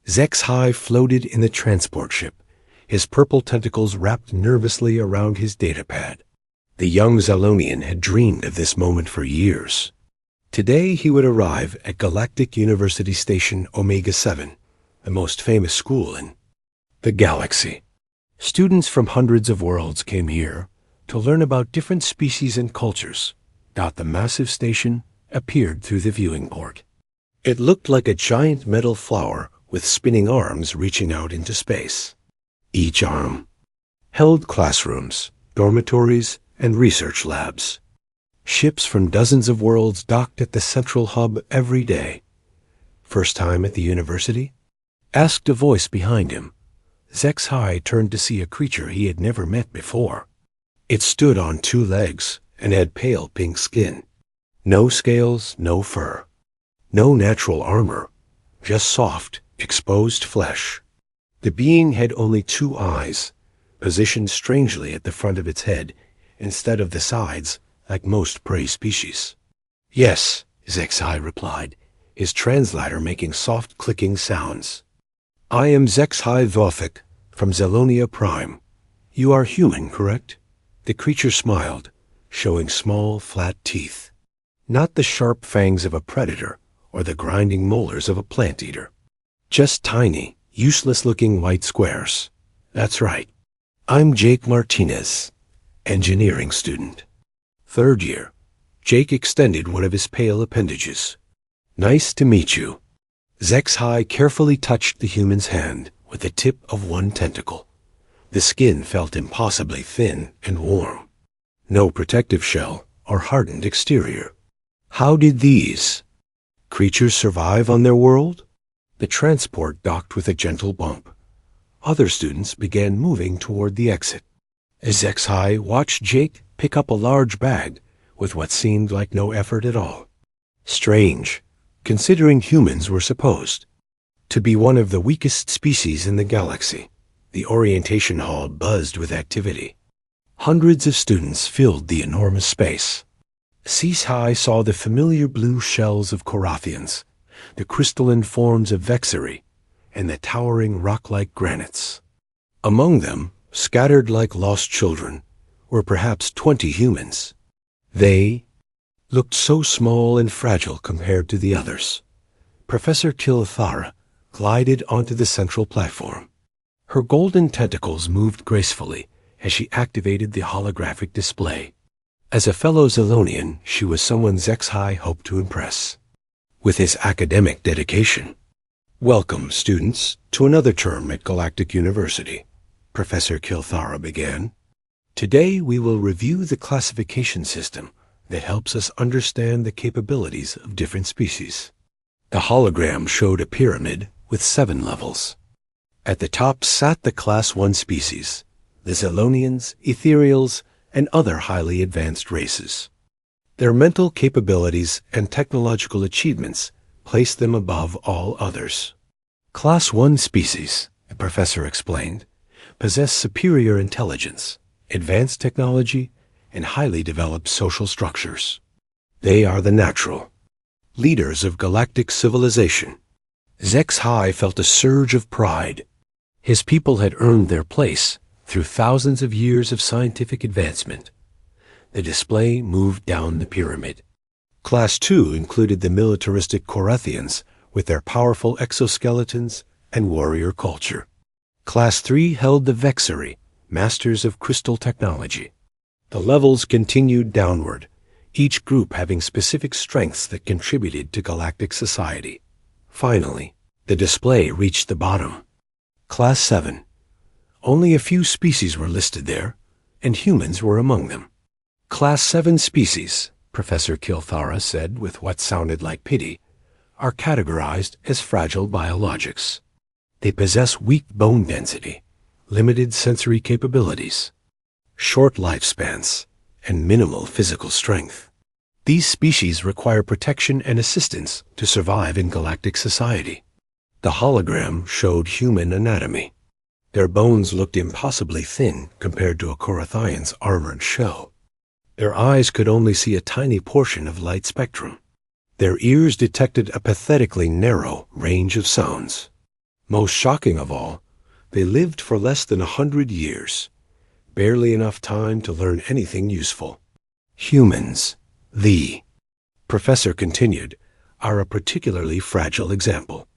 HFY floated in the transport ship, his purple tentacles wrapped nervously around his datapad. The young Zalonian had dreamed of this moment for years. Today he would arrive at Galactic University Station Omega-7, the most famous school in the galaxy. Students from hundreds of worlds came here to learn about different species and cultures. The massive station appeared through the viewing port. It looked like a giant metal flower with spinning arms reaching out into space. Each arm held classrooms, dormitories, and research labs. Ships from dozens of worlds docked at the central hub every day. "First time at the university?" asked a voice behind him. HFY turned to see a creature he had never met before. It stood on two legs and had pale pink skin. No scales, no fur. No natural armor, just soft, exposed flesh. The being had only two eyes, positioned strangely at the front of its head instead of the sides like most prey species. "Yes," HFY replied, his translator making soft clicking sounds. "I am HFY Vothic from Zelonia Prime. You are human, correct?" The creature smiled, showing small, flat teeth. Not the sharp fangs of a predator or the grinding molars of a plant eater. Just tiny, useless-looking white squares. "That's right. I'm Jake Martinez, engineering student. Third year." Jake extended one of his pale appendages. "Nice to meet you." HFY carefully touched the human's hand with the tip of one tentacle. The skin felt impossibly thin and warm. No protective shell or hardened exterior. How did these creatures survive on their world? The transport docked with a gentle bump. Other students began moving toward the exit. As HFY watched Jake pick up a large bag with what seemed like no effort at all. Strange, considering humans were supposed to be one of the weakest species in the galaxy. The orientation hall buzzed with activity. Hundreds of students filled the enormous space. HFY saw the familiar blue shells of Korathians, the crystalline forms of Vexery, and the towering rock-like granites. Among them, scattered like lost children, were perhaps 20 humans. They looked so small and fragile compared to the others. Professor Kilthara glided onto the central platform. Her golden tentacles moved gracefully as she activated the holographic display. As a fellow Zelonian, she was someone HFY hoped to impress with his academic dedication. "Welcome, students, to another term at Galactic University," Professor Kilthara began. "Today we will review the classification system that helps us understand the capabilities of different species." The hologram showed a pyramid with 7 levels. At the top sat the Class 1 species, the Zelonians, Ethereals, and other highly advanced races. Their mental capabilities and technological achievements placed them above all others. Class 1 species, the professor explained, possess superior intelligence, advanced technology, and highly developed social structures. They are the natural leaders of galactic civilization. HFY felt a surge of pride. His people had earned their place through thousands of years of scientific advancement. The display moved down the pyramid. Class 2 included the militaristic Korathians with their powerful exoskeletons and warrior culture. Class 3 held the Vexery, masters of crystal technology. The levels continued downward, each group having specific strengths that contributed to galactic society. Finally, the display reached the bottom. Class 7. Only a few species were listed there, and humans were among them. Class 7 species, Professor Kilthara said with what sounded like pity, are categorized as fragile biologics. They possess weak bone density, limited sensory capabilities, short lifespans, and minimal physical strength. These species require protection and assistance to survive in galactic society. The hologram showed human anatomy. Their bones looked impossibly thin compared to a Korathian's armored shell. Their eyes could only see a tiny portion of light spectrum. Their ears detected a pathetically narrow range of sounds. Most shocking of all, they lived for less than 100 years, barely enough time to learn anything useful. Humans, the professor continued, are a particularly fragile example.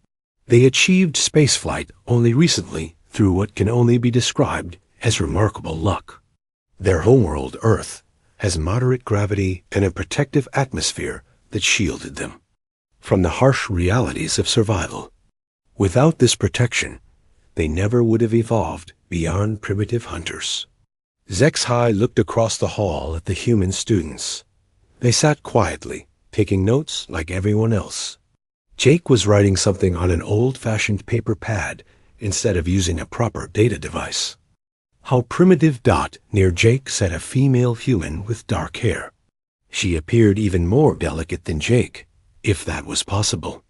They achieved spaceflight only recently through what can only be described as remarkable luck. Their homeworld, Earth, has moderate gravity and a protective atmosphere that shielded them from the harsh realities of survival. Without this protection, they never would have evolved beyond primitive hunters. HFY looked across the hall at the human students. They sat quietly, taking notes like everyone else. Jake was writing something on an old-fashioned paper pad instead of using a proper data device. How primitive. Near Jake sat a female human with dark hair. She appeared even more delicate than Jake, if that was possible.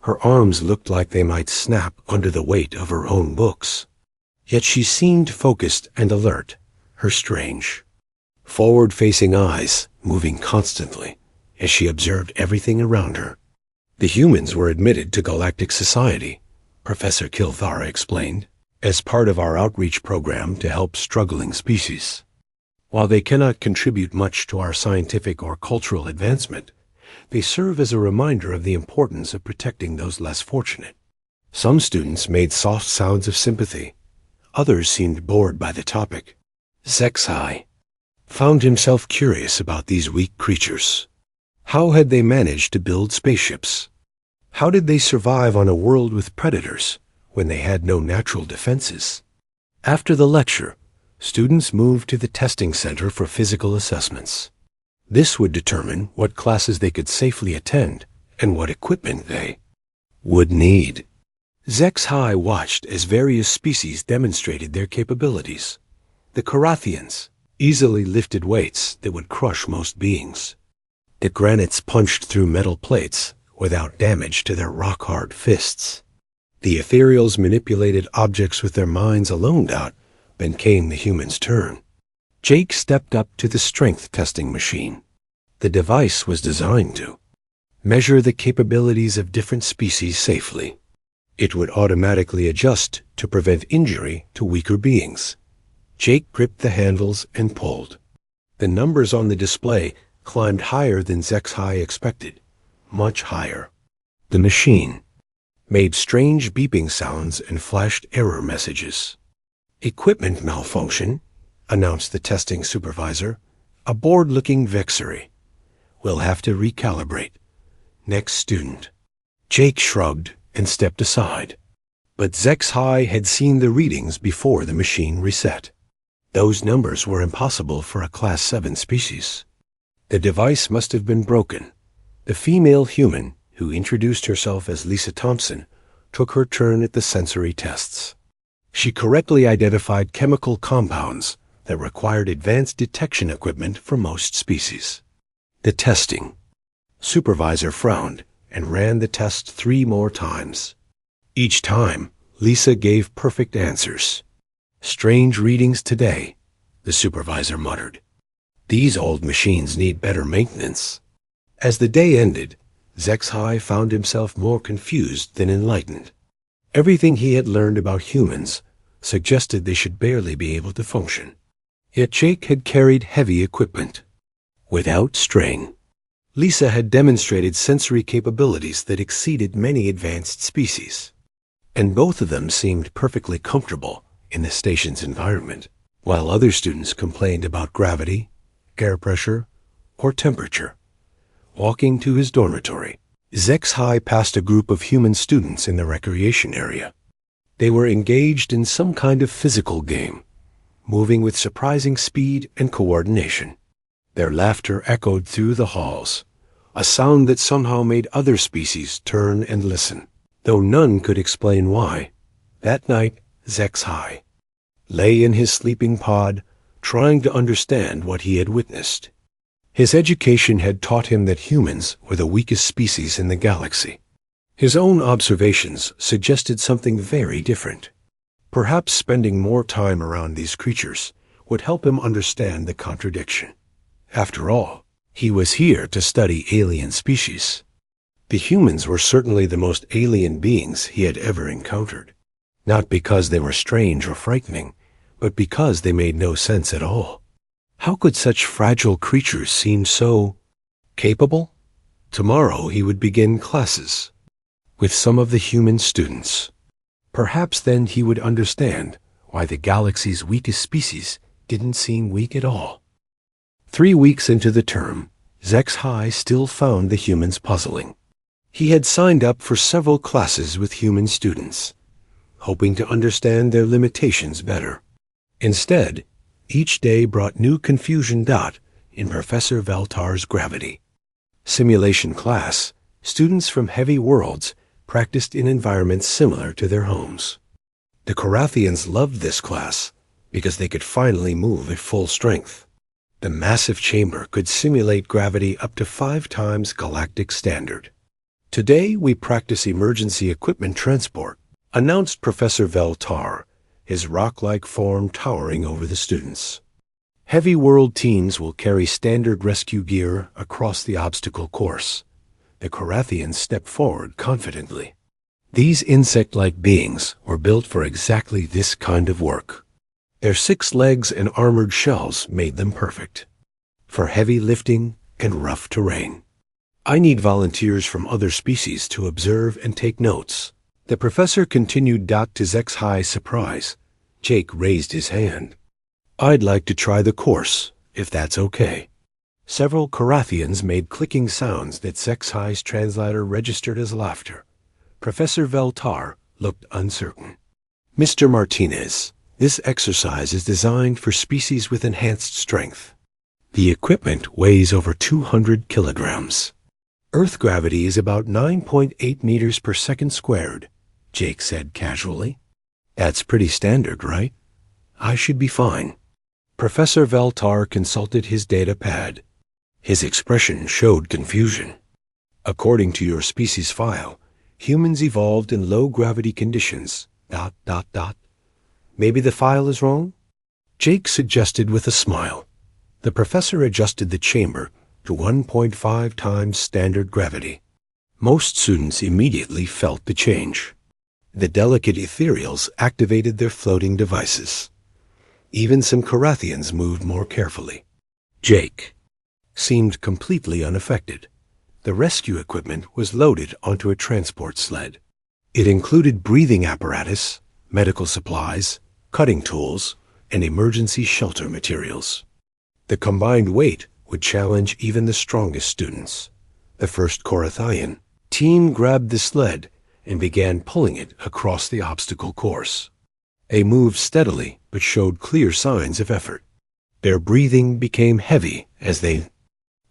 Her arms looked like they might snap under the weight of her own books. Yet she seemed focused and alert, her strange, forward-facing eyes moving constantly as she observed everything around her. The humans were admitted to Galactic Society, Professor Kilthara explained, as part of our outreach program to help struggling species. While they cannot contribute much to our scientific or cultural advancement, they serve as a reminder of the importance of protecting those less fortunate. Some students made soft sounds of sympathy. Others seemed bored by the topic. HFY found himself curious about these weak creatures. How had they managed to build spaceships? How did they survive on a world with predators when they had no natural defenses? After the lecture, students moved to the testing center for physical assessments. This would determine what classes they could safely attend and what equipment they would need. HFY watched as various species demonstrated their capabilities. The Carathians easily lifted weights that would crush most beings. The granites punched through metal plates without damage to their rock-hard fists. The ethereals manipulated objects with their minds alone. Then came the human's turn. Jake stepped up to the strength testing machine. The device was designed to measure the capabilities of different species safely. It would automatically adjust to prevent injury to weaker beings. Jake gripped the handles and pulled. The numbers on the display climbed higher than HFY expected, much higher. The machine made strange beeping sounds and flashed error messages. "Equipment malfunction," announced the testing supervisor, a bored-looking vexery. "We'll have to recalibrate. Next student." Jake shrugged and stepped aside. But HFY had seen the readings before the machine reset. Those numbers were impossible for a Class 7 species. The device must have been broken. The female human, who introduced herself as Lisa Thompson, took her turn at the sensory tests. She correctly identified chemical compounds that required advanced detection equipment for most species. The testing supervisor frowned and ran the test 3 more times. Each time, Lisa gave perfect answers. "Strange readings today," the supervisor muttered. "These old machines need better maintenance." As the day ended, HFY found himself more confused than enlightened. Everything he had learned about humans suggested they should barely be able to function. Yet Jake had carried heavy equipment without strain. Lisa had demonstrated sensory capabilities that exceeded many advanced species, and both of them seemed perfectly comfortable in the station's environment, while other students complained about gravity, air pressure, or temperature. Walking to his dormitory, HFY passed a group of human students in the recreation area. They were engaged in some kind of physical game, moving with surprising speed and coordination. Their laughter echoed through the halls, a sound that somehow made other species turn and listen, though none could explain why. That night, HFY lay in his sleeping pod, trying to understand what he had witnessed. His education had taught him that humans were the weakest species in the galaxy. His own observations suggested something very different. Perhaps spending more time around these creatures would help him understand the contradiction. After all, he was here to study alien species. The humans were certainly the most alien beings he had ever encountered. not because they were strange or frightening, but because they made no sense at all. How could such fragile creatures seem so capable? Tomorrow he would begin classes with some of the human students. Perhaps then he would understand why the galaxy's weakest species didn't seem weak at all. 3 weeks into the term, HFY still found the humans puzzling. He had signed up for several classes with human students, hoping to understand their limitations better. Instead, each day brought new confusion. In Professor Veltar's gravity simulation class, students from heavy worlds practiced in environments similar to their homes. The Korathians loved this class because they could finally move at full strength. The massive chamber could simulate gravity up to 5 times galactic standard. Today we practice emergency equipment transport, announced Professor Veltar, his rock-like form towering over the students. Heavy world teams will carry standard rescue gear across the obstacle course. The Korathians stepped forward confidently. These insect-like beings were built for exactly this kind of work. Their 6 legs and armored shells made them perfect for heavy lifting and rough terrain. I need volunteers from other species to observe and take notes. The professor continued. To HFY's surprise, Jake raised his hand. I'd like to try the course, if that's okay. Several Korathians made clicking sounds that HFY's translator registered as laughter. Professor Veltar looked uncertain. Mr. Martinez, this exercise is designed for species with enhanced strength. The equipment weighs over 200 kilograms. Earth gravity is about 9.8 meters per second squared, Jake said casually. That's pretty standard, right? I should be fine. Professor Veltar consulted his data pad. His expression showed confusion. According to your species file, humans evolved in low-gravity conditions. ... Maybe the file is wrong? Jake suggested with a smile. The professor adjusted the chamber to 1.5 times standard gravity. Most students immediately felt the change. The delicate ethereals activated their floating devices. Even some Korathians moved more carefully. Jake seemed completely unaffected. The rescue equipment was loaded onto a transport sled. It included breathing apparatus, medical supplies, cutting tools, and emergency shelter materials. The combined weight would challenge even the strongest students. The first Korathian team grabbed the sled and began pulling it across the obstacle course. They moved steadily but showed clear signs of effort. Their breathing became heavy as they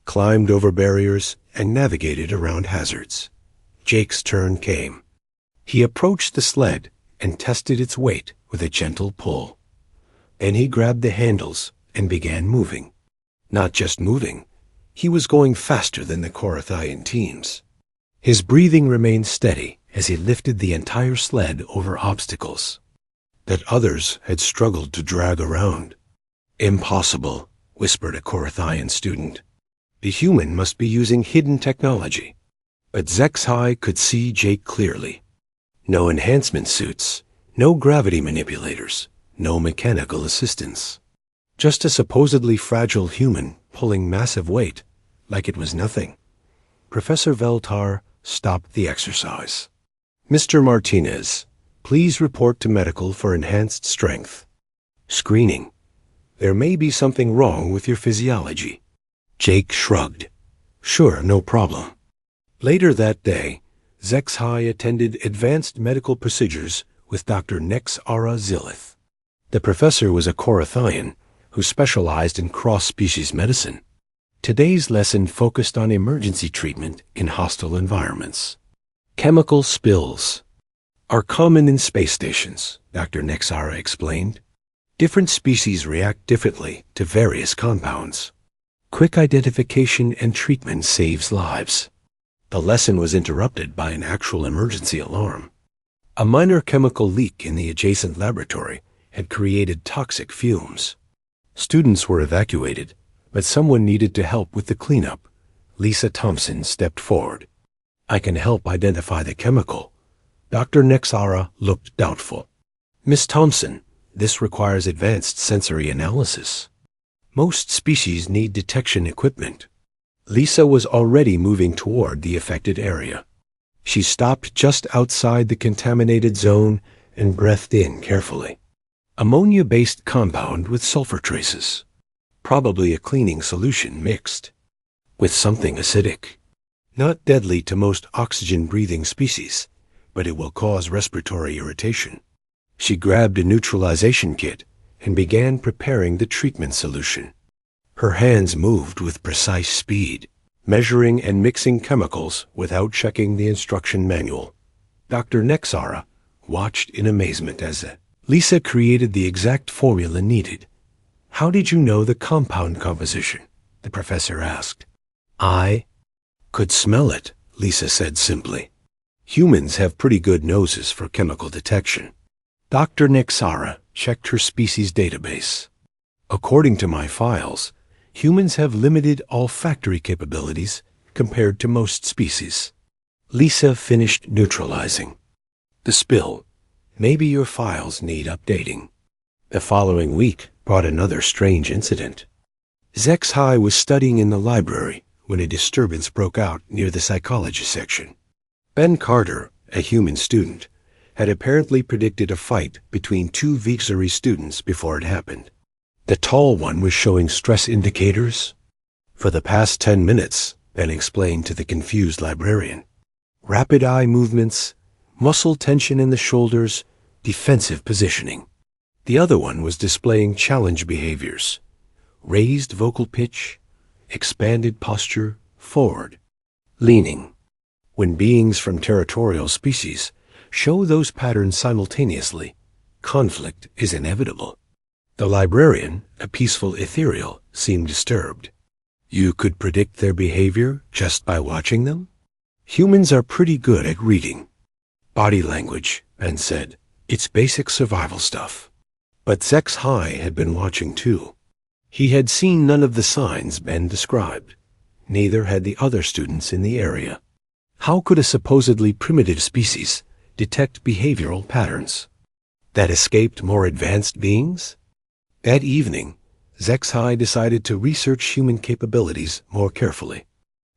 climbed over barriers and navigated around hazards. Jake's turn came. He approached the sled and tested its weight with a gentle pull. Then he grabbed the handles and began moving. Not just moving, he was going faster than the Korathian teams. His breathing remained steady as he lifted the entire sled over obstacles that others had struggled to drag around. Impossible, whispered a Korathian student. The human must be using hidden technology. But HFY could see Jake clearly. No enhancement suits, no gravity manipulators, no mechanical assistance. Just a supposedly fragile human pulling massive weight like it was nothing. Professor Veltar stopped the exercise. Mr. Martinez, please report to medical for enhanced strength. Screening. There may be something wrong with your physiology. Jake shrugged. Sure, no problem. Later that day, HFY attended advanced medical procedures with Dr. Nexara Zilith. The professor was a Korathian who specialized in cross-species medicine. Today's lesson focused on emergency treatment in hostile environments. Chemical spills are common in space stations, Dr. Nexara explained. Different species react differently to various compounds. Quick identification and treatment saves lives. The lesson was interrupted by an actual emergency alarm. A minor chemical leak in the adjacent laboratory had created toxic fumes. Students were evacuated, but someone needed to help with the cleanup. Lisa Thompson stepped forward. I can help identify the chemical. Dr. Nexara looked doubtful. Miss Thompson, this requires advanced sensory analysis. Most species need detection equipment. Lisa was already moving toward the affected area. She stopped just outside the contaminated zone and breathed in carefully. Ammonia-based compound with sulfur traces. Probably a cleaning solution mixed with something acidic. Not deadly to most oxygen-breathing species, but it will cause respiratory irritation. She grabbed a neutralization kit and began preparing the treatment solution. Her hands moved with precise speed, measuring and mixing chemicals without checking the instruction manual. Dr. Nexara watched in amazement as Lisa created the exact formula needed. "How did you know the compound composition?" the professor asked. "I could smell it," Lisa said simply. Humans have pretty good noses for chemical detection. Dr. Nexara checked her species database. "According to my files, humans have limited olfactory capabilities compared to most species." Lisa finished neutralizing the spill. "Maybe your files need updating." The following week brought another strange incident. Zexhai was studying in the library when a disturbance broke out near the psychology section. Ben Carter, a human student, had apparently predicted a fight between two Vixari students before it happened. The tall one was showing stress indicators. "For the past 10 minutes, Ben explained to the confused librarian. Rapid eye movements, muscle tension in the shoulders, defensive positioning. The other one was displaying challenge behaviors. Raised vocal pitch, expanded posture, forward, leaning. When beings from territorial species show those patterns simultaneously, conflict is inevitable." The librarian, a peaceful ethereal, seemed disturbed. "You could predict their behavior just by watching them?" "Humans are pretty good at reading body language," Ben said. "It's basic survival stuff." But Zexhai had been watching too. He had seen none of the signs Ben described. Neither had the other students in the area. How could a supposedly primitive species detect behavioral patterns that escaped more advanced beings? That evening, Zexhai decided to research human capabilities more carefully.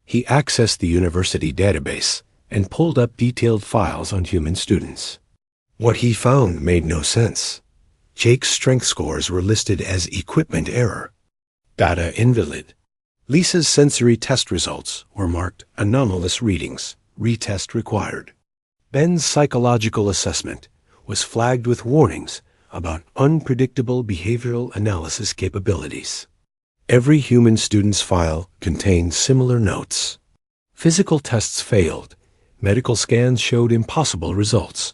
He accessed the university database and pulled up detailed files on human students. What he found made no sense. Jake's strength scores were listed as equipment error, data invalid. Lisa's sensory test results were marked anomalous readings, retest required. Ben's psychological assessment was flagged with warnings about unpredictable behavioral analysis capabilities. Every human student's file contained similar notes. Physical tests failed. Medical scans showed impossible results.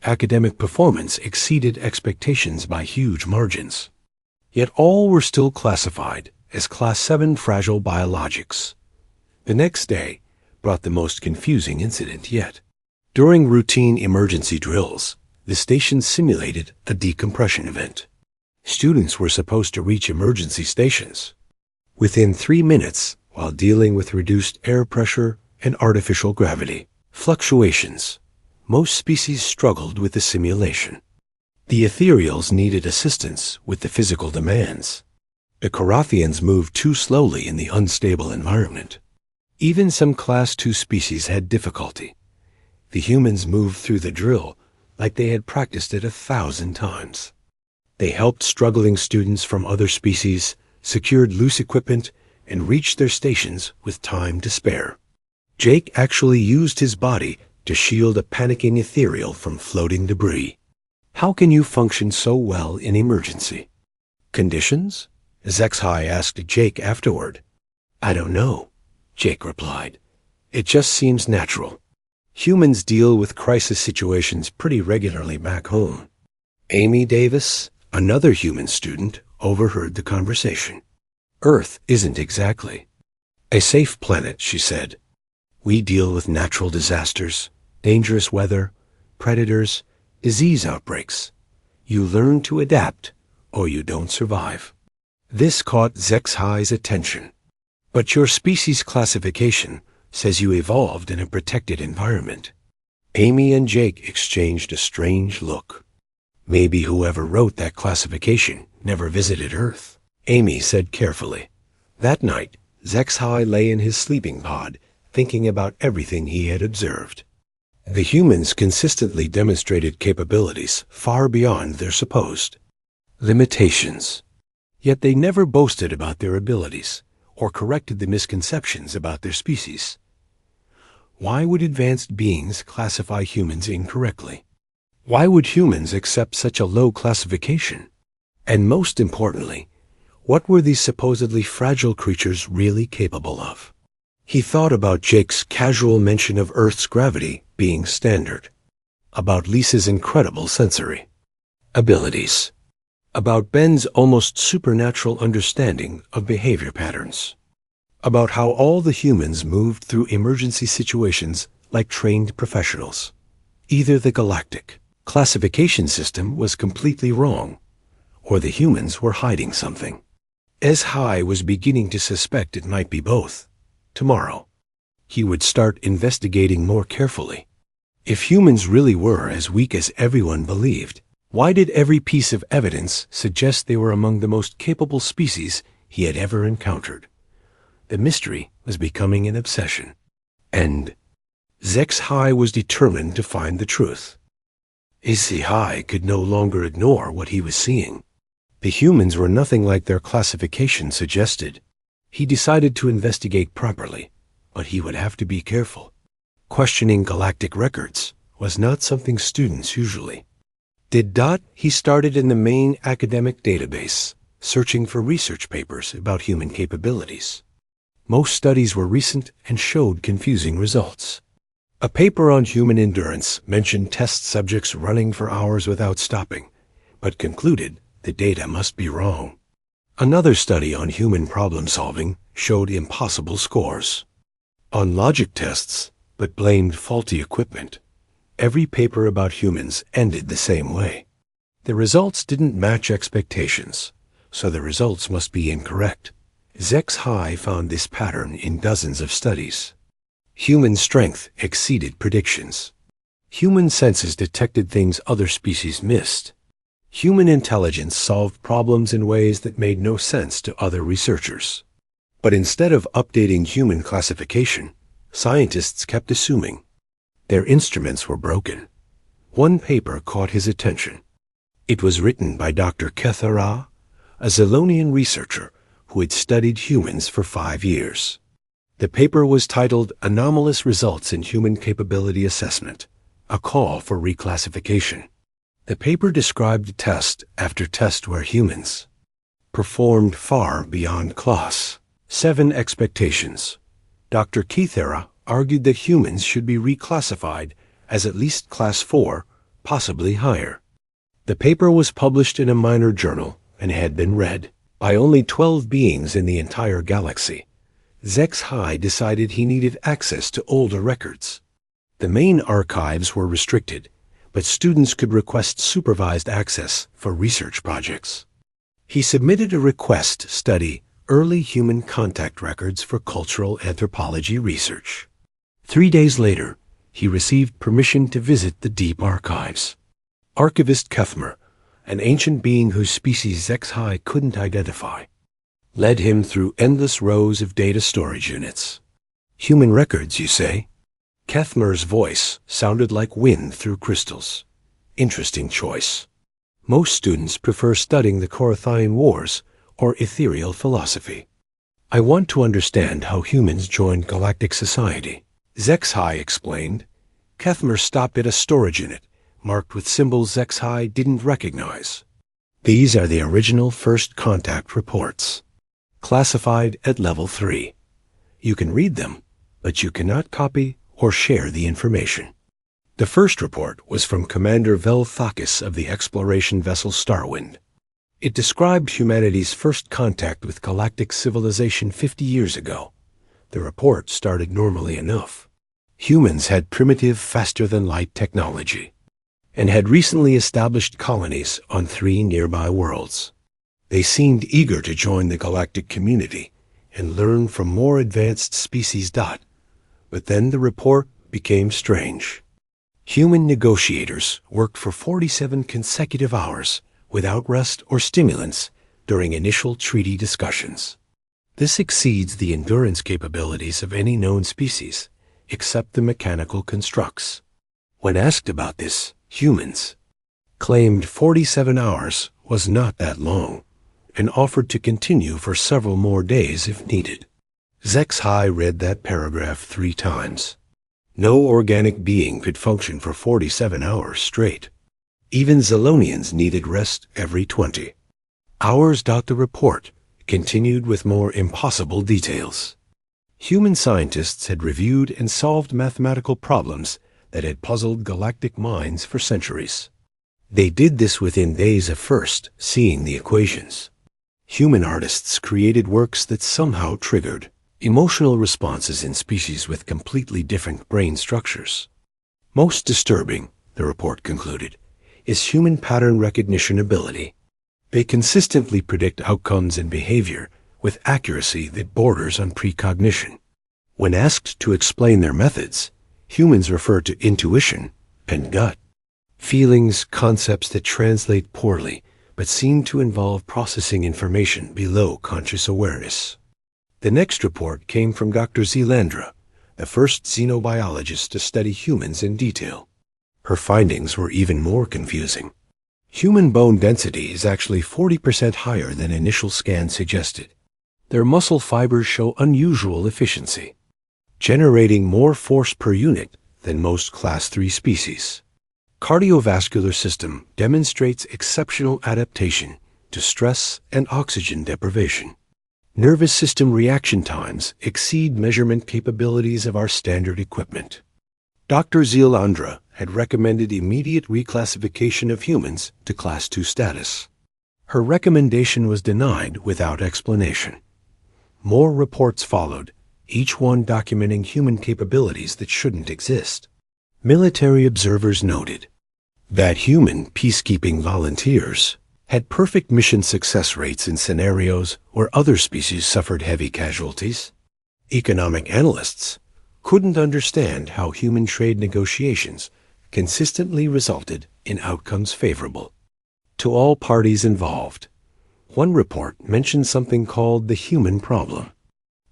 Academic performance exceeded expectations by huge margins. Yet all were still classified as Class 7 fragile biologics. The next day brought the most confusing incident yet. During routine emergency drills, the station simulated a decompression event. Students were supposed to reach emergency stations within 3 minutes while dealing with reduced air pressure and artificial gravity fluctuations. Most species struggled with the simulation. The ethereals needed assistance with the physical demands. The Carathians moved too slowly in the unstable environment. Even some Class 2 species had difficulty. The humans moved through the drill like they had practiced it 1,000 times. They helped struggling students from other species, secured loose equipment, and reached their stations with time to spare. Jake actually used his body to shield a panicking ethereal from floating debris. How can you function so well in emergency conditions? Zexhai asked Jake afterward. I don't know, Jake replied. It just seems natural. Humans deal with crisis situations pretty regularly back home. Amy Davis, another human student, overheard the conversation. Earth isn't exactly a safe planet, she said. We deal with natural disasters, dangerous weather, predators, disease outbreaks. You learn to adapt, or you don't survive. This caught Zexhai's attention. But your species classification says you evolved in a protected environment. Amy and Jake exchanged a strange look. Maybe whoever wrote that classification never visited Earth, Amy said carefully. That night, HFY lay in his sleeping pod, thinking about everything he had observed. The humans consistently demonstrated capabilities far beyond their supposed limitations. Yet they never boasted about their abilities or corrected the misconceptions about their species. Why would advanced beings classify humans incorrectly? Why would humans accept such a low classification? And most importantly, what were these supposedly fragile creatures really capable of? He thought about Jake's casual mention of Earth's gravity being standard, about Lisa's incredible sensory abilities, about Ben's almost supernatural understanding of behavior patterns, about how all the humans moved through emergency situations like trained professionals. Either the galactic classification system was completely wrong, or the humans were hiding something. HFY was beginning to suspect it might be both. Tomorrow, he would start investigating more carefully. If humans really were as weak as everyone believed, why did every piece of evidence suggest they were among the most capable species he had ever encountered? The mystery was becoming an obsession. And HFY was determined to find the truth. HFY could no longer ignore what he was seeing. The humans were nothing like their classification suggested. He decided to investigate properly, but he would have to be careful. Questioning galactic records was not something students usually did. He started in the main academic database, searching for research papers about human capabilities. Most studies were recent and showed confusing results. A paper on human endurance mentioned test subjects running for hours without stopping, but concluded the data must be wrong. Another study on human problem-solving showed impossible scores on logic tests, but blamed faulty equipment. Every paper about humans ended the same way. The results didn't match expectations, so the results must be incorrect. HFY found this pattern in dozens of studies. Human strength exceeded predictions. Human senses detected things other species missed. Human intelligence solved problems in ways that made no sense to other researchers. But instead of updating human classification, scientists kept assuming their instruments were broken. One paper caught his attention. It was written by Dr. Kethara, a Zalonian researcher who had studied humans for 5 years. The paper was titled Anomalous Results in Human Capability Assessment, a Call for Reclassification. The paper described test after test where humans performed far beyond Class 7 expectations. Dr. Kethara argued that humans should be reclassified as at least Class 4, possibly higher. The paper was published in a minor journal and had been read by only 12 beings in the entire galaxy. HFY decided he needed access to older records. The main archives were restricted, but students could request supervised access for research projects. He submitted a request to study early human contact records for cultural anthropology research. 3 days later, he received permission to visit the deep archives. Archivist Kethmer, an ancient being whose species HFY couldn't identify, led him through endless rows of data storage units. Human records, you say? Kethmer's voice sounded like wind through crystals. Interesting choice. Most students prefer studying the Korathian Wars or ethereal philosophy. I want to understand how humans joined galactic society. HFY explained. Kethmer stopped at a storage unit marked with symbols HFY didn't recognize. These are the original first contact reports, classified at level 3. You can read them, but you cannot copy or share the information. The first report was from Commander Velthakis of the exploration vessel Starwind. It described humanity's first contact with galactic civilization 50 years ago. The report started normally enough. Humans had primitive, faster-than-light technology and had recently established colonies on 3 nearby worlds. They seemed eager to join the galactic community and learn from more advanced species. But then the report became strange. Human negotiators worked for 47 consecutive hours without rest or stimulants during initial treaty discussions. This exceeds the endurance capabilities of any known species, except the mechanical constructs. When asked about this, humans claimed 47 hours was not that long and offered to continue for several more days if needed. HFY read that paragraph 3 times. No organic being could function for 47 hours straight. Even Zalonians needed rest every 20 hours. The report continued with more impossible details. Human scientists had reviewed and solved mathematical problems that had puzzled galactic minds for centuries. They did this within days of first seeing the equations. Human artists created works that somehow triggered emotional responses in species with completely different brain structures. Most disturbing, the report concluded, is human pattern recognition ability. They consistently predict outcomes and behavior with accuracy that borders on precognition. When asked to explain their methods, humans refer to intuition and gut. Feelings, concepts that translate poorly but seem to involve processing information below conscious awareness. The next report came from Dr. Zelandra, the first xenobiologist to study humans in detail. Her findings were even more confusing. Human bone density is actually 40% higher than initial scans suggested. Their muscle fibers show unusual efficiency, generating more force per unit than most Class 3 species. Cardiovascular system demonstrates exceptional adaptation to stress and oxygen deprivation. Nervous system reaction times exceed measurement capabilities of our standard equipment. Dr. Zelandra had recommended immediate reclassification of humans to Class 2 status. Her recommendation was denied without explanation. More reports followed, each one documenting human capabilities that shouldn't exist. Military observers noted that human peacekeeping volunteers had perfect mission success rates in scenarios where other species suffered heavy casualties. Economic analysts couldn't understand how human trade negotiations consistently resulted in outcomes favorable to all parties involved. One report mentioned something called the human problem.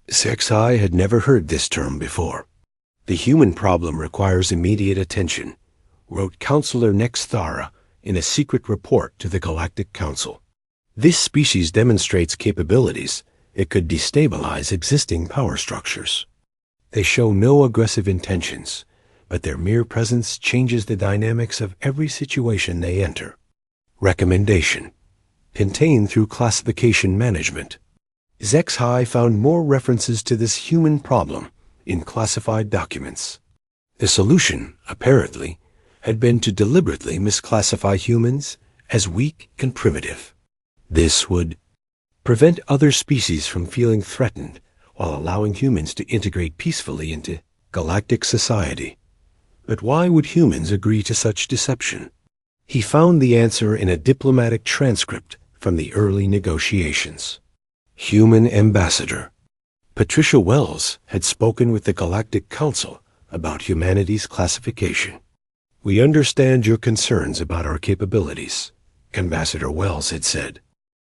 HFY had never heard this term before. The human problem requires immediate attention, wrote Counselor Nexthara in a secret report to the Galactic Council. This species demonstrates capabilities that could destabilize existing power structures. They show no aggressive intentions, but their mere presence changes the dynamics of every situation they enter. Recommendation: contained through classification management. HFY found more references to this human problem in classified documents. The solution, apparently, had been to deliberately misclassify humans as weak and primitive. This would prevent other species from feeling threatened while allowing humans to integrate peacefully into galactic society. But why would humans agree to such deception? He found the answer in a diplomatic transcript from the early negotiations. Human ambassador Patricia Wells had spoken with the Galactic Council about humanity's classification. "We understand your concerns about our capabilities," Ambassador Wells had said.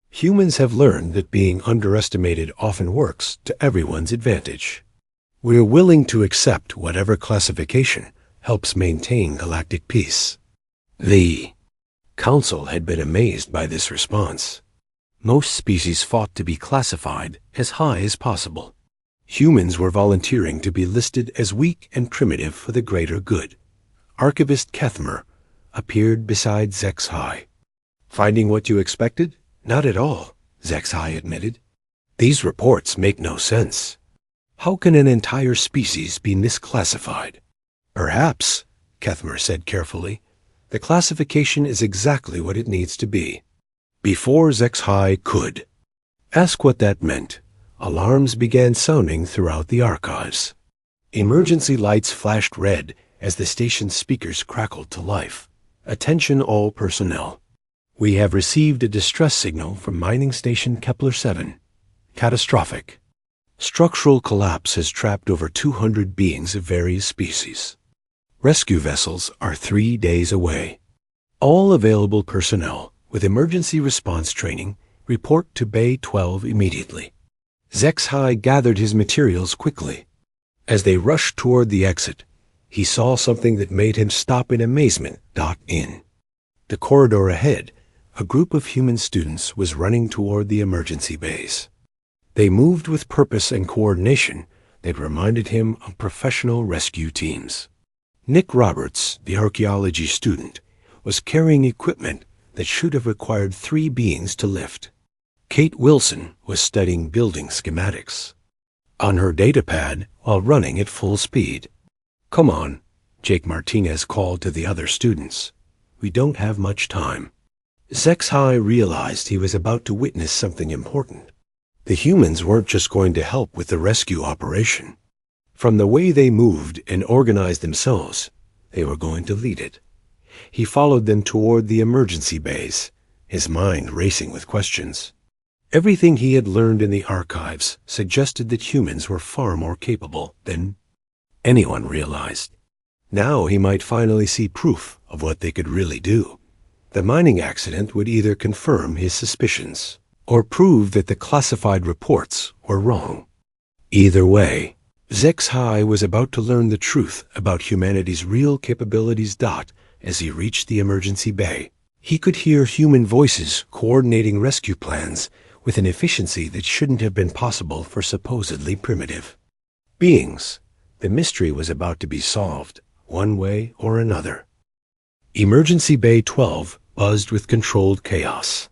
"Humans have learned that being underestimated often works to everyone's advantage. We're willing to accept whatever classification helps maintain galactic peace." The Council had been amazed by this response. Most species fought to be classified as high as possible. Humans were volunteering to be listed as weak and primitive for the greater good. Archivist Kethmer appeared beside HFY. "Finding what you expected? Not at all," HFY admitted. "These reports make no sense. How can an entire species be misclassified?" "Perhaps," Kethmer said carefully, "the classification is exactly what it needs to be." Before HFY could ask what that meant, alarms began sounding throughout the archives. Emergency lights flashed red as the station's speakers crackled to life. "Attention all personnel. We have received a distress signal from mining station Kepler 7. Catastrophic. Structural collapse has trapped over 200 beings of various species. Rescue vessels are 3 days away. All available personnel with emergency response training report to Bay 12 immediately. Zexhai gathered his materials quickly. As they rushed toward the exit, he saw something that made him stop in amazement. In the corridor ahead, a group of human students was running toward the emergency bays. They moved with purpose and coordination that reminded him of professional rescue teams. Nick Roberts, the archaeology student, was carrying equipment that should have required 3 beings to lift. Kate Wilson was studying building schematics on her datapad while running at full speed. "Come on," Jake Martinez called to the other students. "We don't have much time." Zexhai realized he was about to witness something important. The humans weren't just going to help with the rescue operation. From the way they moved and organized themselves, they were going to lead it. He followed them toward the emergency bays, his mind racing with questions. Everything he had learned in the archives suggested that humans were far more capable than anyone realized. Now he might finally see proof of what they could really do. The mining accident would either confirm his suspicions or prove that the classified reports were wrong. Either way, Zexhai was about to learn the truth about humanity's real capabilities. As he reached the emergency bay, he could hear human voices coordinating rescue plans with an efficiency that shouldn't have been possible for supposedly primitive beings. The mystery was about to be solved, one way or another. Emergency Bay 12 buzzed with controlled chaos.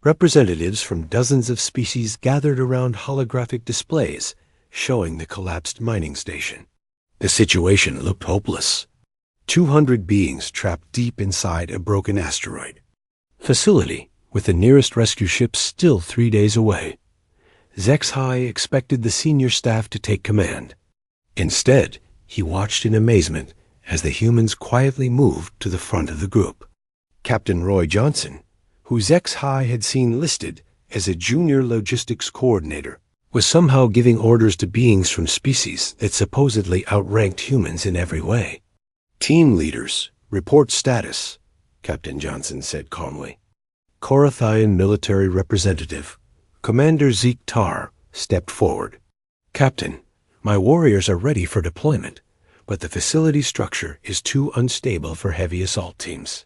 Representatives from dozens of species gathered around holographic displays showing the collapsed mining station. The situation looked hopeless. 200 beings trapped deep inside a broken asteroid facility, with the nearest rescue ship still 3 days away. Zexhai expected the senior staff to take command. Instead, he watched in amazement as the humans quietly moved to the front of the group. Captain Roy Johnson, who Zexhai had seen listed as a junior logistics coordinator, was somehow giving orders to beings from species that supposedly outranked humans in every way. "Team leaders, report status," Captain Johnson said calmly. Korathian military representative, Commander Zeke Tar, stepped forward. "Captain, my warriors are ready for deployment, but the facility structure is too unstable for heavy assault teams."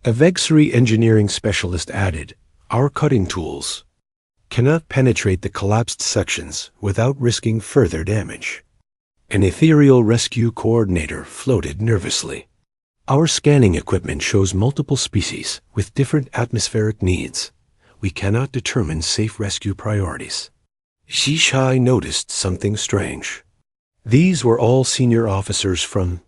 A Vexery engineering specialist added, "Our cutting tools cannot penetrate the collapsed sections without risking further damage." An ethereal rescue coordinator floated nervously. "Our scanning equipment shows multiple species with different atmospheric needs. We cannot determine safe rescue priorities." Zexhai noticed something strange. These were all senior officers from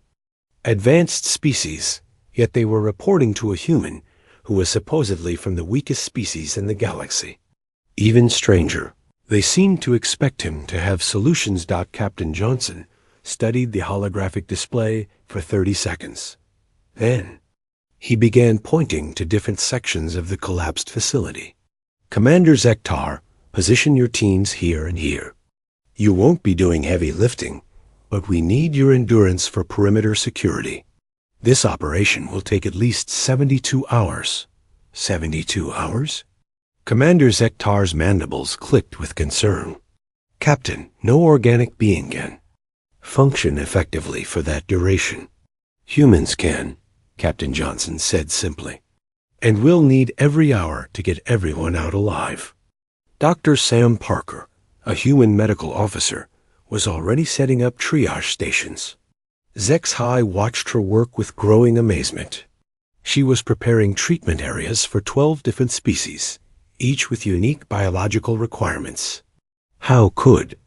advanced species, yet they were reporting to a human who was supposedly from the weakest species in the galaxy. Even stranger, they seemed to expect him to have solutions. Captain Johnson studied the holographic display for 30 seconds. Then, he began pointing to different sections of the collapsed facility. "Commander Zektar, position your teams here and here. You won't be doing heavy lifting, but we need your endurance for perimeter security. This operation will take at least 72 hours. 72 hours? Commander Zektar's mandibles clicked with concern. "Captain, no organic being can function effectively for that duration. Humans can," Captain Johnson said simply. "And we'll need every hour to get everyone out alive." Dr. Sam Parker, a human medical officer, was already setting up triage stations. Zexhai watched her work with growing amazement. She was preparing treatment areas for 12 different species, each with unique biological requirements. How could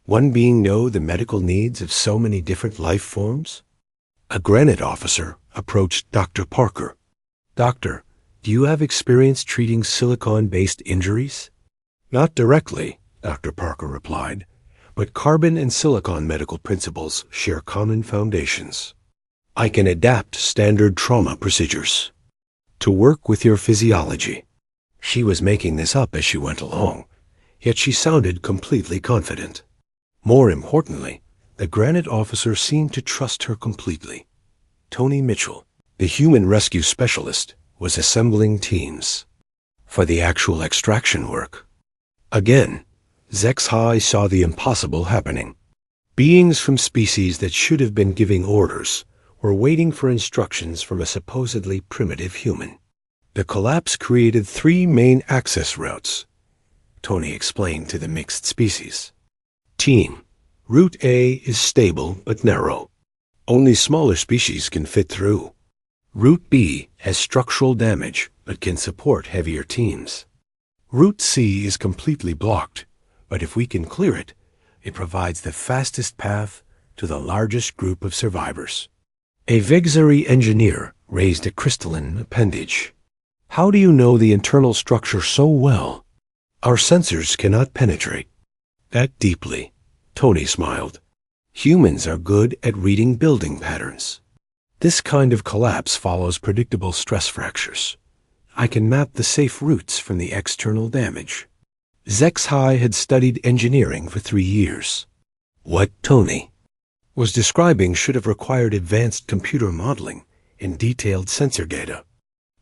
one being know the medical needs of so many different life forms? A granite officer approached Dr. Parker. "Doctor, do you have experience treating silicon-based injuries?" "Not directly," Dr. Parker replied, "but carbon and silicon medical principles share common foundations. I can adapt standard trauma procedures to work with your physiology." She was making this up as she went along, yet she sounded completely confident. More importantly, the granite officer seemed to trust her completely. Tony Mitchell, the human rescue specialist, was assembling teams for the actual extraction work. Again, HFY saw the impossible happening. Beings from species that should have been giving orders were waiting for instructions from a supposedly primitive human. The collapse created 3 main access routes, Tony explained to the mixed species. Team, Route A is stable but narrow. Only smaller species can fit through. Route B has structural damage but can support heavier teams. Route C is completely blocked, but if we can clear it, it provides the fastest path to the largest group of survivors. A Vexari engineer raised a crystalline appendage. How do you know the internal structure so well? Our sensors cannot penetrate that deeply, Tony smiled. Humans are good at reading building patterns. This kind of collapse follows predictable stress fractures. I can map the safe routes from the external damage. HFY had studied engineering for 3 years. What Tony was describing should have required advanced computer modeling and detailed sensor data.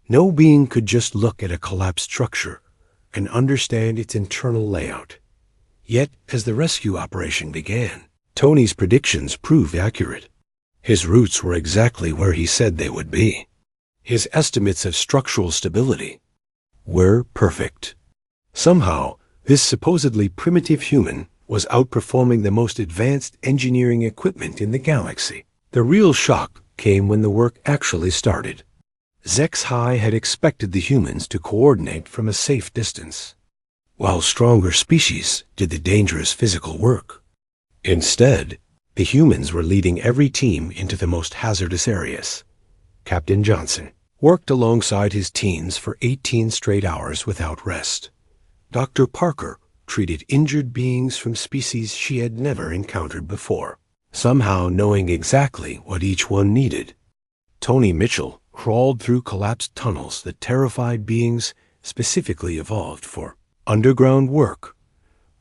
No being could just look at a collapsed structure and understand its internal layout. Yet, as the rescue operation began, Tony's predictions proved accurate. His routes were exactly where he said they would be. His estimates of structural stability were perfect. Somehow, this supposedly primitive human was outperforming the most advanced engineering equipment in the galaxy. The real shock came when the work actually started. HFY had expected the humans to coordinate from a safe distance, while stronger species did the dangerous physical work. Instead, the humans were leading every team into the most hazardous areas. Captain Johnson worked alongside his teams for 18 straight hours without rest. Dr. Parker treated injured beings from species she had never encountered before, somehow knowing exactly what each one needed. Tony Mitchell crawled through collapsed tunnels that terrified beings specifically evolved for underground work.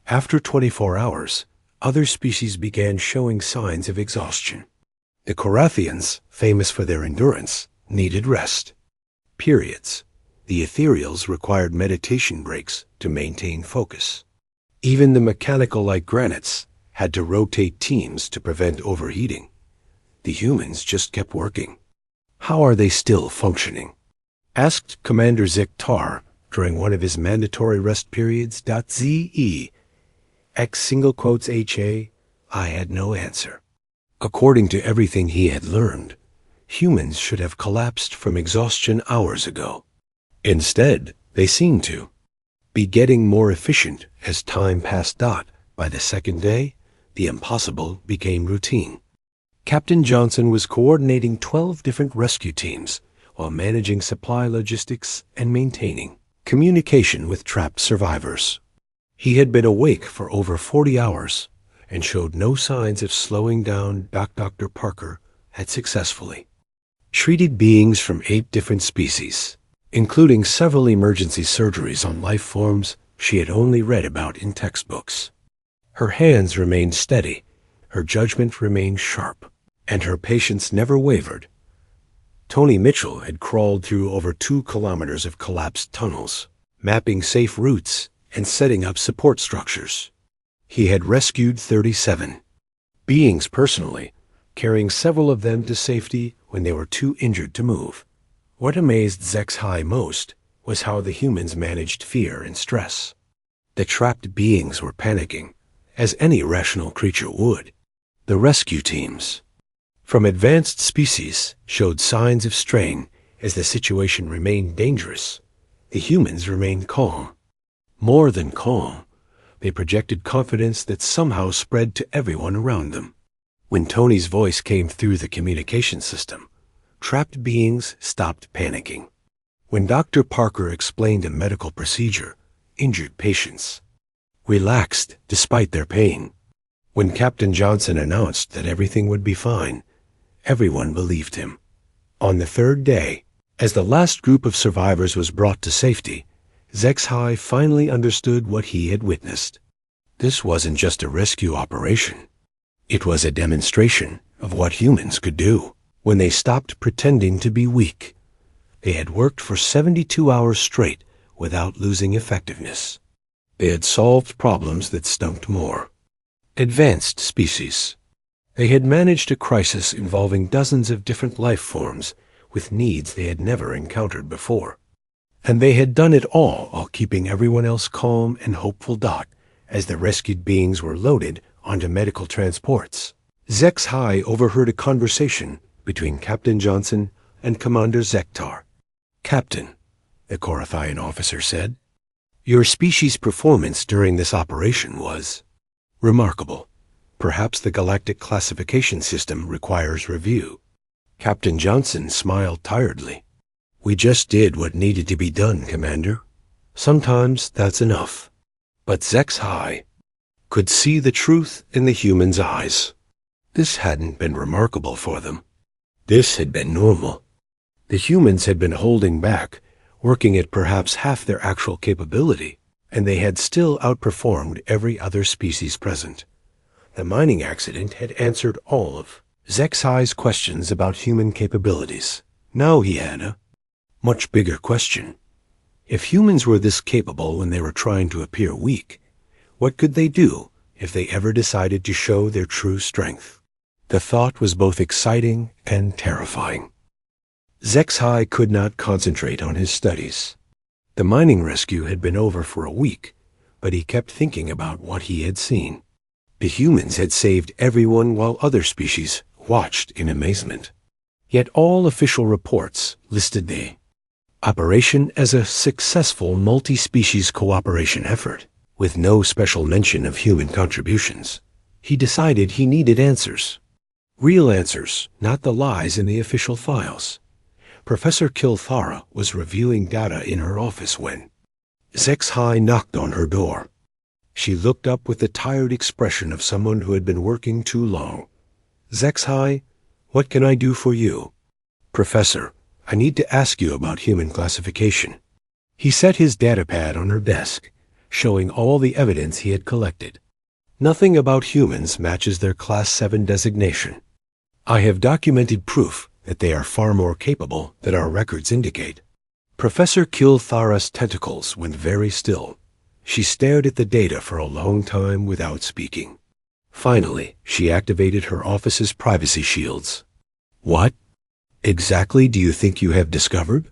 After 24 hours, other species began showing signs of exhaustion. The Korathians, famous for their endurance, needed rest. Periods. The ethereals required meditation breaks to maintain focus. Even the mechanical-like granites had to rotate teams to prevent overheating. The humans just kept working. How are they still functioning? Asked Commander Ziktar during one of his mandatory rest periods. ZE X single quotes HA, I had no answer. According to everything he had learned, humans should have collapsed from exhaustion hours ago. Instead, they seemed to be getting more efficient as time passed. By the second day, the impossible became routine. Captain Johnson was coordinating 12 different rescue teams while managing supply logistics and maintaining communication with trapped survivors. He had been awake for over 40 hours and showed no signs of slowing down. Dr. Parker had successfully treated beings from 8 different species, including several emergency surgeries on life forms she had only read about in textbooks. Her hands remained steady, her judgment remained sharp, and her patience never wavered. Tony Mitchell had crawled through over 2 kilometers of collapsed tunnels, mapping safe routes and setting up support structures. He had rescued 37 beings personally, carrying several of them to safety when they were too injured to move. What amazed HFY most was how the humans managed fear and stress. The trapped beings were panicking, as any rational creature would. The rescue teams from advanced species showed signs of strain as the situation remained dangerous. The humans remained calm. More than calm, they projected confidence that somehow spread to everyone around them. When Tony's voice came through the communication system, trapped beings stopped panicking. When Dr. Parker explained a medical procedure, injured patients relaxed despite their pain. When Captain Johnson announced that everything would be fine, everyone believed him. On the 3rd day, as the last group of survivors was brought to safety, HFY finally understood what he had witnessed. This wasn't just a rescue operation. It was a demonstration of what humans could do. when they stopped pretending to be weak. They had worked for 72 hours straight without losing effectiveness. They had solved problems that stumped more. Advanced species. They had managed a crisis involving dozens of different life forms with needs they had never encountered before. And they had done it all while keeping everyone else calm and hopeful as the rescued beings were loaded onto medical transports. Zex-Hi overheard a conversation between Captain Johnson and Commander Zektar. "Captain," the Korathian officer said, "your species' performance during this operation was remarkable. Perhaps the galactic classification system requires review." Captain Johnson smiled tiredly. "We just did what needed to be done, Commander. Sometimes that's enough." But Zex-Hi could see the truth in the humans' eyes. This hadn't been remarkable for them. This had been normal. The humans had been holding back, working at perhaps half their actual capability, and they had still outperformed every other species present. The mining accident had answered all of Zex-Hi's questions about human capabilities. Now he had a much bigger question. If humans were this capable when they were trying to appear weak, what could they do if they ever decided to show their true strength? The thought was both exciting and terrifying. Zex-Hi could not concentrate on his studies. The mining rescue had been over for a week, but he kept thinking about what he had seen. The humans had saved everyone while other species watched in amazement. Yet all official reports listed the operation as a successful multi-species cooperation effort, with no special mention of human contributions. He decided he needed answers. Real answers, not the lies in the official files. Professor Kilthara was reviewing data in her office when Zex-Hi knocked on her door. She looked up with the tired expression of someone who had been working too long. "Zex-Hi, what can I do for you?" "Professor, I need to ask you about human classification." He set his datapad on her desk, showing all the evidence he had collected. "Nothing about humans matches their Class 7 designation. I have documented proof that they are far more capable than our records indicate." Professor Kilthara's tentacles went very still. She stared at the data for a long time without speaking. Finally, she activated her office's privacy shields. "What exactly do you think you have discovered?"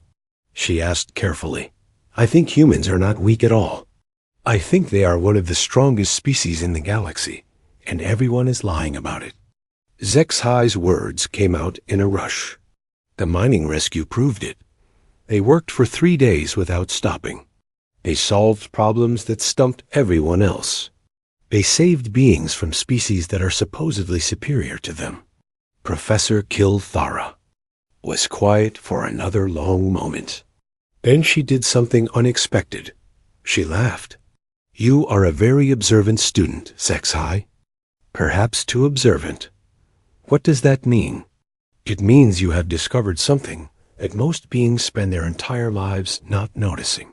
she asked carefully. "I think humans are not weak at all. I think they are one of the strongest species in the galaxy, and everyone is lying about it." Zex-Hi's words came out in a rush. The mining rescue proved it. They worked for 3 days without stopping. They solved problems that stumped everyone else. They saved beings from species that are supposedly superior to them. Professor Kilthara was quiet for another long moment. Then she did something unexpected. She laughed. "You are a very observant student, Zex-Hi. Perhaps too observant. What does that mean?" "It means you have discovered something that most beings spend their entire lives not noticing."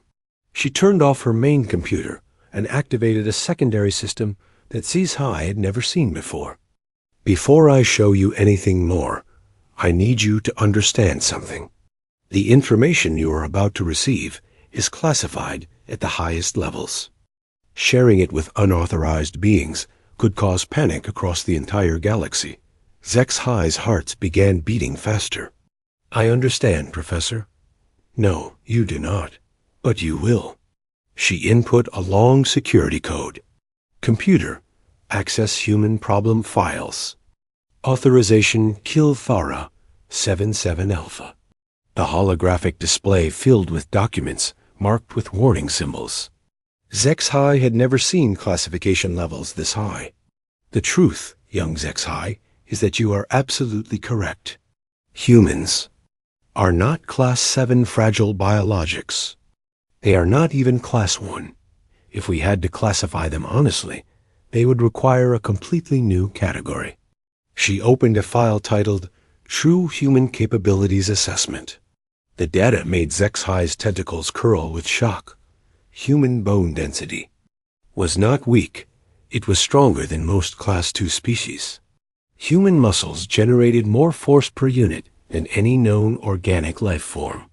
She turned off her main computer and activated a secondary system that Zex-Hi had never seen before. "Before I show you anything more, I need you to understand something. The information you are about to receive is classified at the highest levels. Sharing it with unauthorized beings could cause panic across the entire galaxy." Zex-Hi's heart began beating faster. "I understand, Professor." "No, you do not. But you will." She input a long security code. "Computer, access human problem files. Authorization Kilthara 77 Alpha." The holographic display filled with documents marked with warning symbols. Zex-Hi had never seen classification levels this high. "The truth, young Zex-Hi, is that you are absolutely correct. Humans are not Class 7 fragile biologics. They are not even Class 1. If we had to classify them honestly, they would require a completely new category." She opened a file titled True Human Capabilities Assessment. The data made Zex-Hi's tentacles curl with shock. Human bone density was not weak. It was stronger than most Class 2 species. Human muscles generated more force per unit than any known organic life form.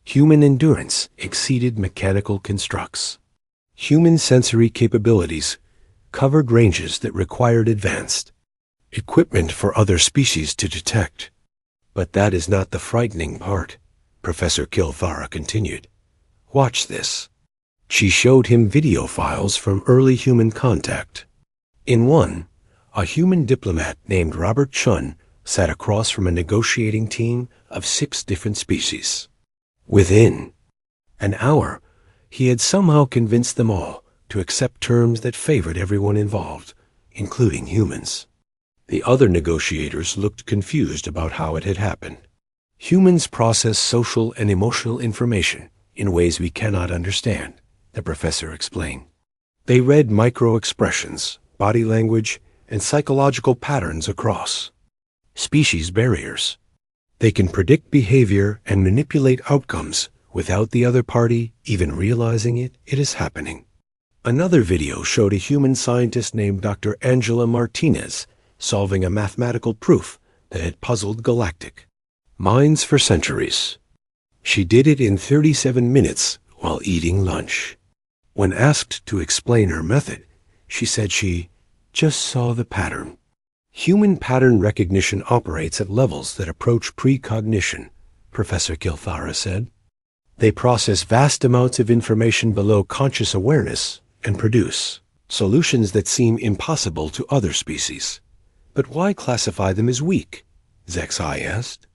Human endurance exceeded mechanical constructs. Human sensory capabilities covered ranges that required advanced equipment for other species to detect. But that is not the frightening part, Professor Kilthara continued. Watch this. She showed him video files from early human contact. In one, a human diplomat named Robert Chun sat across from a negotiating team of 6 different species. Within an hour, he had somehow convinced them all to accept terms that favored everyone involved, including humans. The other negotiators looked confused about how it had happened. Humans process social and emotional information in ways we cannot understand, the professor explained. They read micro-expressions, body language, and psychological patterns across species barriers. They can predict behavior and manipulate outcomes without the other party even realizing it is happening. Another video showed a human scientist named Dr. Angela Martinez solving a mathematical proof that had puzzled galactic minds for centuries. She did it in 37 minutes while eating lunch. When asked to explain her method, she said she just saw the pattern. Human pattern recognition operates at levels that approach precognition, Professor Kilthara said. They process vast amounts of information below conscious awareness and produce solutions that seem impossible to other species. But why classify them as weak? Zexai asked.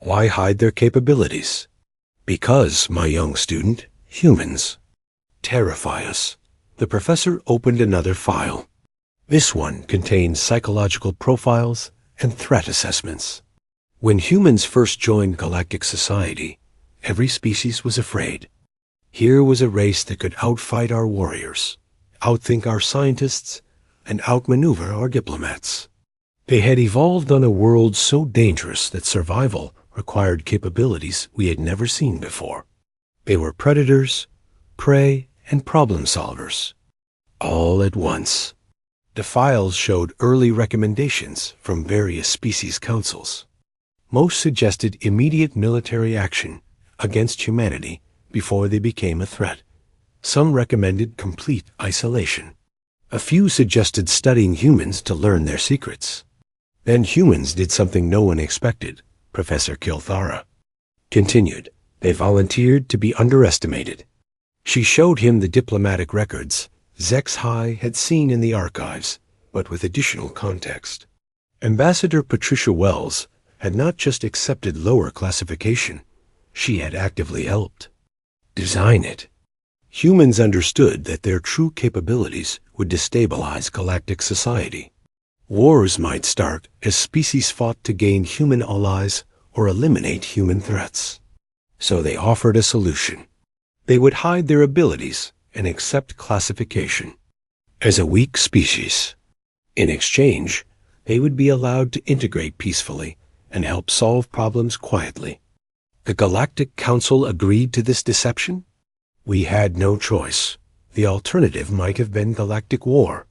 Why hide their capabilities? Because, my young student, humans terrify us. The professor opened another file. This one contained psychological profiles and threat assessments. When humans first joined galactic society, every species was afraid. Here was a race that could outfight our warriors, outthink our scientists, and outmaneuver our diplomats. They had evolved on a world so dangerous that survival required capabilities we had never seen before. They were predators, prey, and problem solvers, all at once. The files showed early recommendations from various species councils. Most suggested immediate military action against humanity before they became a threat. Some recommended complete isolation. A few suggested studying humans to learn their secrets. Then humans did something no one expected, Professor Kilthara continued. They volunteered to be underestimated. She showed him the diplomatic records Zexai had seen in the archives, but with additional context. Ambassador Patricia Wells had not just accepted lower classification, she had actively helped design it. Humans understood that their true capabilities would destabilize galactic society. Wars might start as species fought to gain human allies or eliminate human threats. So they offered a solution. They would hide their abilities and accept classification as a weak species. In exchange, they would be allowed to integrate peacefully and help solve problems quietly. The Galactic Council agreed to this deception? We had no choice. The alternative might have been galactic war.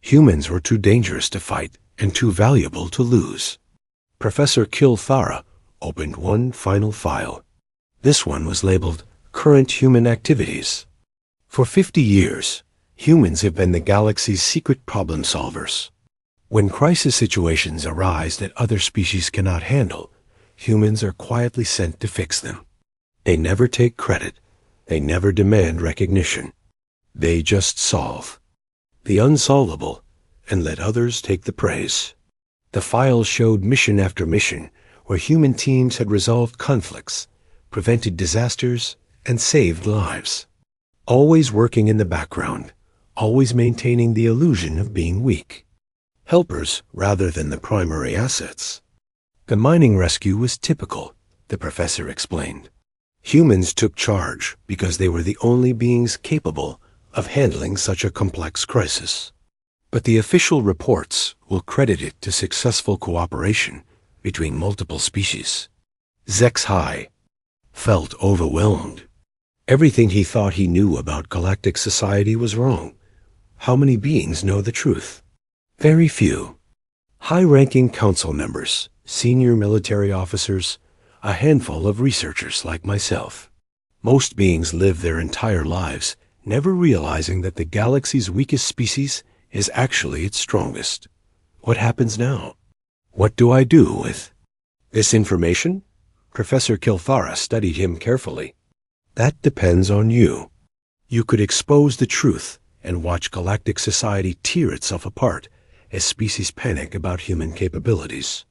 Humans were too dangerous to fight and too valuable to lose. Professor Kilthara opened one final file. This one was labeled Current Human Activities. For 50 years, humans have been the galaxy's secret problem solvers. When crisis situations arise that other species cannot handle, humans are quietly sent to fix them. They never take credit. They never demand recognition. They just solve the unsolvable and let others take the praise. The files showed mission after mission where human teams had resolved conflicts, prevented disasters, and saved lives. Always working in the background, always maintaining the illusion of being weak. Helpers rather than the primary assets. The mining rescue was typical, the professor explained. Humans took charge because they were the only beings capable of handling such a complex crisis. But the official reports will credit it to successful cooperation between multiple species. Zexai felt overwhelmed. Everything he thought he knew about galactic society was wrong. How many beings know the truth? Very few. High-ranking council members, senior military officers, a handful of researchers like myself. Most beings live their entire lives never realizing that the galaxy's weakest species is actually its strongest. What happens now? What do I do with this information? Professor Kilthara studied him carefully. That depends on you. You could expose the truth and watch galactic society tear itself apart as species panic about human capabilities.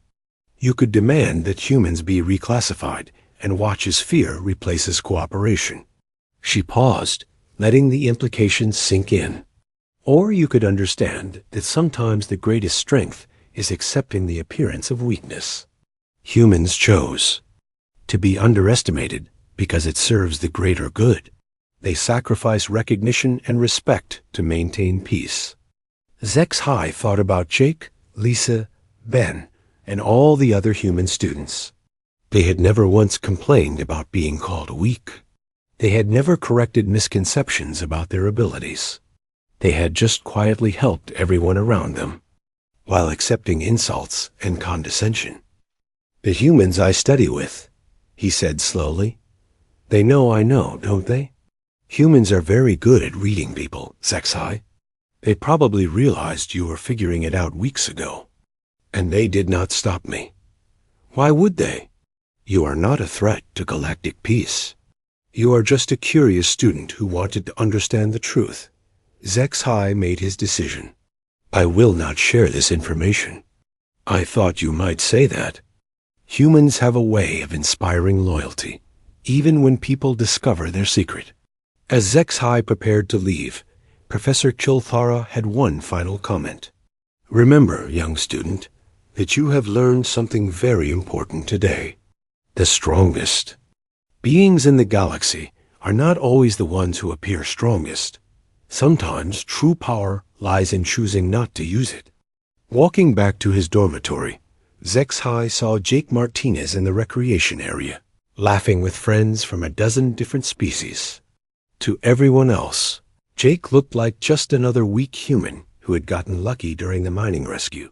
You could demand that humans be reclassified and watch as fear replaces cooperation. She paused, letting the implications sink in. Or you could understand that sometimes the greatest strength is accepting the appearance of weakness. Humans chose to be underestimated because it serves the greater good. They sacrifice recognition and respect to maintain peace. Zex-Hi thought about Jake, Lisa, Ben, and all the other human students. They had never once complained about being called weak. They had never corrected misconceptions about their abilities. They had just quietly helped everyone around them, while accepting insults and condescension. The humans I study with, he said slowly. They know I know, don't they? Humans are very good at reading people, Zex-Hi. They probably realized you were figuring it out weeks ago. And they did not stop me. Why would they? You are not a threat to galactic peace. You are just a curious student who wanted to understand the truth. Zex-Hi made his decision. I will not share this information. I thought you might say that. Humans have a way of inspiring loyalty, even when people discover their secret. As Zex-Hi prepared to leave, Professor Kilthara had one final comment. Remember, young student, that you have learned something very important today. The strongest beings in the galaxy are not always the ones who appear strongest. Sometimes true power lies in choosing not to use it. Walking back to his dormitory, Zex-Hi saw Jake Martinez in the recreation area, laughing with friends from a dozen different species. To everyone else, Jake looked like just another weak human who had gotten lucky during the mining rescue.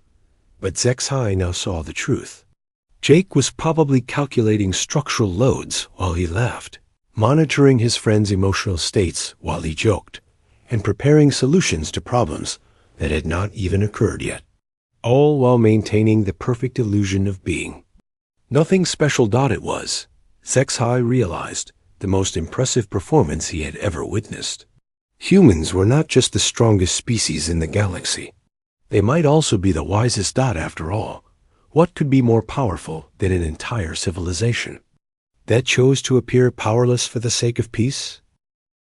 But Zex-Hi now saw the truth. Jake was probably calculating structural loads while he laughed, monitoring his friends' emotional states while he joked, and preparing solutions to problems that had not even occurred yet, all while maintaining the perfect illusion of being. Nothing special. It was, Zex-Hi realized, the most impressive performance he had ever witnessed. Humans were not just the strongest species in the galaxy. They might also be the wisest. After all, what could be more powerful than an entire civilization that chose to appear powerless for the sake of peace?